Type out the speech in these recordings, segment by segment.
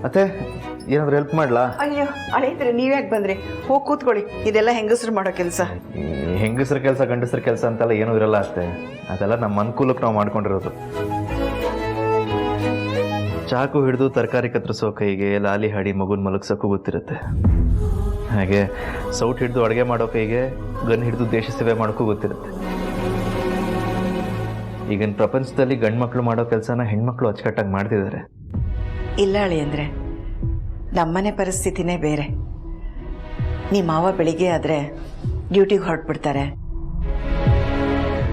ಅತ್ತೆ ಏನಾದ್ರು ಹೆಲ್ಪ್ ಮಾಡ್ಲಾ? ಅಯ್ಯೋ ಅಳಿದ್ರೆ ನೀವ್ಯಾಕೆ ಬಂದ್ರಿ? ಹೋಗಿ ಕೂತ್ಕೊಳ್ಳಿ. ಇದೆಲ್ಲ ಹೆಂಗಸರು ಮಾಡೋ ಕೆಲಸ. ಹೆಂಗಸ್ರ ಕೆಲಸ ಗಂಡಸ್ರ ಕೆಲಸ ಅಂತೆಲ್ಲ ಏನೂ ಇರಲ್ಲ ಅಷ್ಟೇ. ಅದೆಲ್ಲ ನಮ್ಮ ಅನುಕೂಲಕ್ಕೆ ನಾವು ಮಾಡ್ಕೊಂಡಿರೋದು. ಚಾಕು ಹಿಡಿದು ತರಕಾರಿ ಕತ್ತರಿಸೋ ಕೈಗೆ ಲಾಲಿ ಹಾಡಿ ಮಗುನ ಮಲಗ್ಸೋಕ್ಕೂ ಗೊತ್ತಿರುತ್ತೆ. ಹಾಗೆ ಸೌಟ್ ಹಿಡಿದು ಅಡುಗೆ ಮಾಡೋ ಕೈಗೆ ಗನ್ ಹಿಡಿದು ದೇಶ ಸೇವೆ ಮಾಡೋಕ್ಕೂ ಗೊತ್ತಿರುತ್ತೆ. ಈಗಿನ ಪ್ರಪಂಚದಲ್ಲಿ ಗಂಡು ಮಕ್ಕಳು ಮಾಡೋ ಕೆಲಸನ ಹೆಣ್ಮಕ್ಳು ಅಚ್ಚುಕಟ್ಟಾಗಿ ಮಾಡ್ತಿದ್ದಾರೆ. ಇಲ್ಲ ಅಳಿ ಅಂದರೆ ನಮ್ಮನೆ ಪರಿಸ್ಥಿತಿನೇ ಬೇರೆ. ನಿಮ್ಮ ಮಾವ ಬೆಳಿಗ್ಗೆ ಆದರೆ ಡ್ಯೂಟಿಗೆ ಹೊರಟ್ಬಿಡ್ತಾರೆ.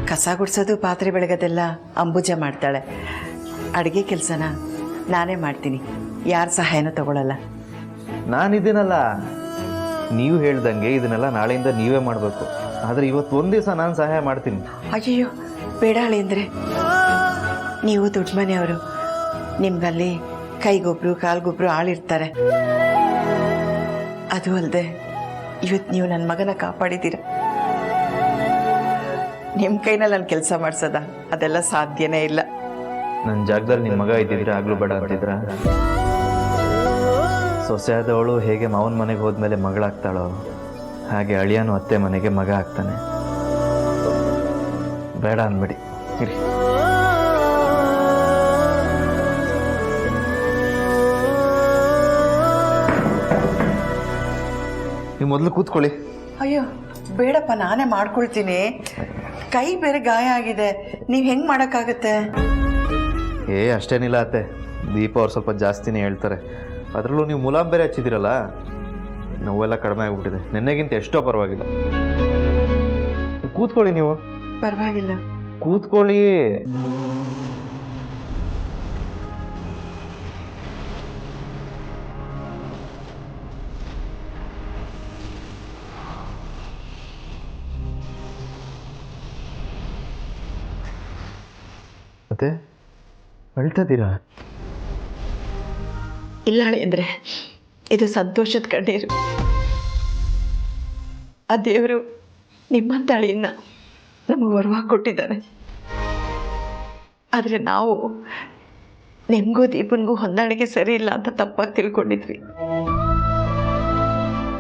ಕಸ ಗುಡಿಸೋದು ಪಾತ್ರೆ ಬೆಳಗೋದೆಲ್ಲ ಅಂಬುಜ ಮಾಡ್ತಾಳೆ. ಅಡುಗೆ ಕೆಲಸನ ನಾನೇ ಮಾಡ್ತೀನಿ, ಯಾರ ಸಹಾಯನೂ ತಗೊಳ್ಳಲ್ಲ. ನಾನಿದ್ದೀನಲ್ಲ, ನೀವು ಹೇಳ್ದಂಗೆ ಇದನ್ನೆಲ್ಲ ನಾಳೆಯಿಂದ ನೀವೇ ಮಾಡಬೇಕು. ಆದರೆ ಇವತ್ತು ಒಂದು ದಿವಸ ನಾನು ಸಹಾಯ ಮಾಡ್ತೀನಿ. ಅಯ್ಯಯ್ಯೋ ಬೇಡ ಅಳಿ ಅಂದರೆ, ನೀವು ದೊಡ್ಡ ಮನೆಯವರು, ನಿಮ್ಗಲ್ಲಿ ಕೈಗೊಬ್ರು ಕಾಲ್ಗೊಬ್ರು ಆಳಿರ್ತಾರೆ. ಅದು ಅಲ್ಲದೆ ಇವತ್ತು ನೀವು ನನ್ನ ಮಗನ ಕಾಪಾಡಿದ್ದೀರ. ನಿಮ್ಮ ಕೈನಲ್ಲಿ ನಾನು ಕೆಲಸ ಮಾಡಿಸೋದ? ಅದೆಲ್ಲ ಸಾಧ್ಯನೇ ಇಲ್ಲ. ನನ್ನ ಜಾಗದಲ್ಲಿ ನಿಮ್ಮ ಮಗ ಇದ್ದಿದ್ರೆ ಆಗ್ಲೂ ಬೇಡ ಅಂತಿದ್ರ? ಸೊಸೆ ಆದವಳು ಹೇಗೆ ಮಾವನ ಮನೆಗೆ ಹೋದ್ಮೇಲೆ ಮಗಳಾಗ್ತಾಳೋ ಹಾಗೆ ಅಳಿಯಾನು ಅತ್ತೆ ಮನೆಗೆ ಮಗ ಆಗ್ತಾನೆ. ಬೇಡ ಅಂದ್ಬಿಡಿ ಇರಿ. ನೀವು ಮೊದಲು ಕೂತ್ಕೊಳ್ಳಿ. ಅಯ್ಯೋ ಬೇಡಪ್ಪ, ನಾನೇ ಮಾಡ್ಕೊಳ್ತೀನಿ. ಕೈ ಬೇರೆ ಗಾಯ ಆಗಿದೆ, ನೀವು ಹೆಂಗೆ ಮಾಡೋಕ್ಕಾಗತ್ತೆ? ಅಷ್ಟೇನಿಲ್ಲ ಅತ್ತೆ, ದೀಪ ಅವ್ರು ಸ್ವಲ್ಪ ಜಾಸ್ತಿನೇ ಹೇಳ್ತಾರೆ. ಅದರಲ್ಲೂ ನೀವು ಮುಲಾಮ್ ಬೇರೆ ಹಚ್ಚಿದ್ದೀರಲ್ಲ, ನೋವೆಲ್ಲ ಕಡಿಮೆ ಆಗಿಬಿಟ್ಟಿದೆ. ನೆನ್ನೆಗಿಂತ ಎಷ್ಟೋ ಪರವಾಗಿಲ್ಲ. ಕೂತ್ಕೊಳ್ಳಿ. ನೀವು ಪರವಾಗಿಲ್ಲ, ಕೂತ್ಕೊಳ್ಳಿ. ಮತ್ತೆ ಅಳ್ತದ್ದೀರಾ? ಇಲ್ಲ ಅಂದರೆ ಇದು ಸಂತೋಷದ ಕಣ್ಣೀರು. ಆ ದೇವರು ನಿಮ್ಮಂತ ಅಳಿಯನ್ನ ನಮಗೆ ವರವಾಗಿ ಕೊಟ್ಟಿದ್ದಾನೆ. ಆದರೆ ನಾವು ನಿಮಗೂ ದೀಪನ್ಗೂ ಹೊಂದಾಣಿಕೆ ಸರಿ ಇಲ್ಲ ಅಂತ ತಪ್ಪಾಗಿ ತಿಳ್ಕೊಂಡಿದ್ವಿ.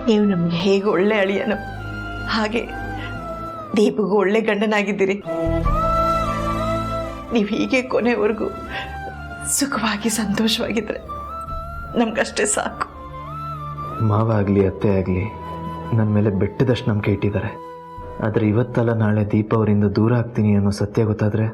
ನೀವು ನಮಗೆ ಹೇಗೆ ಒಳ್ಳೆ ಅಳಿಯನೋ ಹಾಗೆ ದೀಪಗೂ ಒಳ್ಳೆ ಗಂಡನಾಗಿದ್ದೀರಿ. ನೀವು ಹೀಗೆ ಕೊನೆವರೆಗೂ ಸುಖವಾಗಿ ಸಂತೋಷವಾಗಿದ್ರೆ ನಮ್ಗಷ್ಟೇ ಸಾಕು. ಮಾವ ಆಗಲಿ ಅತ್ತೆ ಆಗಲಿ ನನ್ನ ಮೇಲೆ ಬೆಟ್ಟದಷ್ಟು ನಂಬಿಕೆ ಇಟ್ಟಿದ್ದಾರೆ. ಆದರೆ ಇವತ್ತಲ್ಲ ನಾಳೆ ದೀಪ ಅವರಿಂದ ದೂರ ಆಗ್ತೀನಿ ಅನ್ನೋ ಸತ್ಯ ಗೊತ್ತಾದರೆ